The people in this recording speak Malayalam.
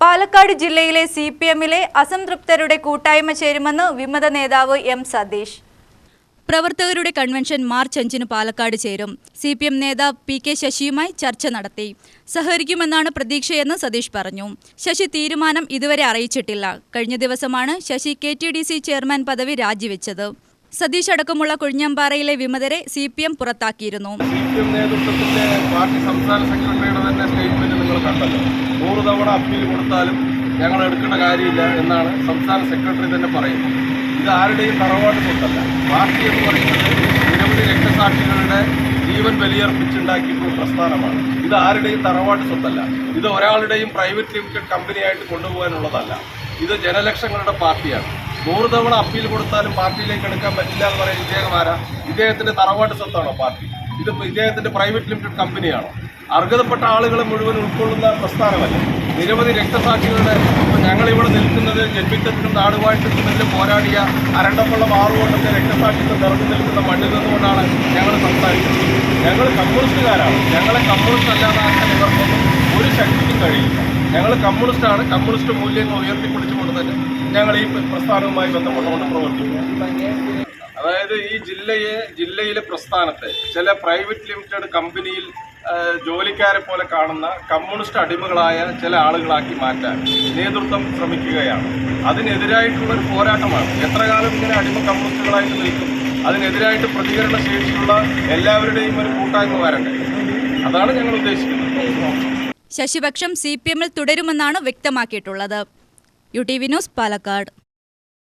പാലക്കാട് ജില്ലയിലെ സിപിഎമ്മിലെ അസംതൃപ്തരുടെ കൂട്ടായ്മ ചേരുമെന്ന് വിമത നേതാവ് എം സതീഷ്. പ്രവർത്തകരുടെ കൺവെൻഷൻ മാർച്ച് 5-ന് പാലക്കാട് ചേരും. സിപിഎം നേതാവ് പി.കെ. ശശിയുമായി ചർച്ച നടത്തി. സഹകരിക്കുമെന്നാണ് പ്രതീക്ഷയെന്ന് സതീഷ് പറഞ്ഞു. ശശി തീരുമാനം ഇതുവരെ അറിയിച്ചിട്ടില്ല. കഴിഞ്ഞ ദിവസമാണ് ശശി KTDC ചെയർമാൻ പദവി രാജിവെച്ചത്. സതീഷ് അടക്കമുള്ള കൊഴിഞ്ഞാമ്പാറയിലെ വിമതരെ സിപിഎം പുറത്താക്കിയിരുന്നു. സിപിഎം നേതൃത്വത്തിന്റെ പാർട്ടി സംസ്ഥാന സെക്രട്ടറിയുടെ തന്നെ സ്റ്റേറ്റ്മെന്റ് നിങ്ങൾ കണ്ടല്ലോ. 100 തവണ അപ്പീൽ കൊടുത്താലും ഞങ്ങൾ എടുക്കേണ്ട കാര്യമില്ല എന്നാണ് സംസ്ഥാന സെക്രട്ടറി തന്നെ പറയുന്നത്. ഇത് ആരുടെയും തറവാട്ട് സ്വത്തല്ല. പാർട്ടി എന്ന് പറയുന്നത് നിരവധി രക്തസാക്ഷികളുടെ ജീവൻ ബലിയർപ്പിച്ചുണ്ടാക്കിയിട്ടുള്ള പ്രസ്ഥാനമാണ്. ഇത് ആരുടെയും തറവാട്ട് സ്വത്തല്ല. ഇത് ഒരാളുടെയും പ്രൈവറ്റ് ലിമിറ്റഡ് കമ്പനിയായിട്ട് കൊണ്ടുപോകാനുള്ളതല്ല. ഇത് ജനലക്ഷങ്ങളുടെ പാർട്ടിയാണ്. 100 തവണ അപ്പീൽ കൊടുത്താലും പാർട്ടിയിലേക്ക് എടുക്കാൻ പറ്റില്ല എന്ന് പറയുന്ന ഇദ്ദേഹം ആരാ? ഇദ്ദേഹത്തിന്റെ തറവാട്ട് സ്വത്താണോ പാർട്ടി? ഇത് ഇദ്ദേഹത്തിന്റെ പ്രൈവറ്റ് ലിമിറ്റഡ് കമ്പനിയാണോ? അർഹതപ്പെട്ട ആളുകളെ മുഴുവൻ ഉൾക്കൊള്ളുന്ന പ്രസ്ഥാനമല്ല. നിരവധി രക്തസാക്ഷികളുടെ ഞങ്ങളിവിടെ നിൽക്കുന്നത് ജന്മിത്തത്തിനും നാടുവാഴ്ത്തത്തിനും പോരാടിയ അരണ്ടപ്പുള്ള മാറുകൊണ്ടൊക്കെ രക്തസാക്ഷിത്വം നിറഞ്ഞു നിൽക്കുന്ന മണ്ണിൽ നിന്നുകൊണ്ടാണ് ഞങ്ങൾ സംസാരിക്കുന്നത്. ഞങ്ങൾ കമ്മ്യൂണിസ്റ്റുകാരാണ്. ഞങ്ങളെ കമ്മ്യൂണിസ്റ്റ് അല്ലാതാക്കാൻ ഇവർക്കൊന്നും ഒരു ശക്തിക്കും കഴിയില്ല. ഞങ്ങൾ കമ്മ്യൂണിസ്റ്റാണ്. കമ്മ്യൂണിസ്റ്റ് മൂല്യങ്ങൾ ഉയർത്തിപ്പിടിച്ചുകൊണ്ട് തന്നെ ഞങ്ങൾ ഈ പ്രസ്ഥാനവുമായി ബന്ധപ്പെട്ടുകൊണ്ട് പ്രവർത്തിക്കുന്നു. അതായത് ഈ ജില്ലയിലെ പ്രസ്ഥാനത്തെ ചില പ്രൈവറ്റ് ലിമിറ്റഡ് കമ്പനിയിൽ ജോലിക്കാരെ പോലെ കാണുന്ന കമ്മ്യൂണിസ്റ്റ് അടിമകളായ ചില ആളുകളാക്കി മാറ്റാൻ നേതൃത്വം ശ്രമിക്കുകയാണ്. അതിനെതിരായിട്ടുള്ളൊരു പോരാട്ടമാണ്. എത്ര കാലം ഇങ്ങനെ അടിമ കമ്മ്യൂണിസ്റ്റുകളായിട്ട് നിൽക്കും? അതിനെതിരായിട്ട് പ്രതികരണ ശേഷിയുള്ള എല്ലാവരുടെയും ഒരു കൂട്ടായ്മ വരണ്ടേ? അതാണ് ഞങ്ങൾ ഉദ്ദേശിക്കുന്നത്. ശശിപക്ഷം സിപിഎമ്മിൽ തുടരുമെന്നാണ് വ്യക്തമാക്കിയിട്ടുള്ളത്. UTV news, Palakkad.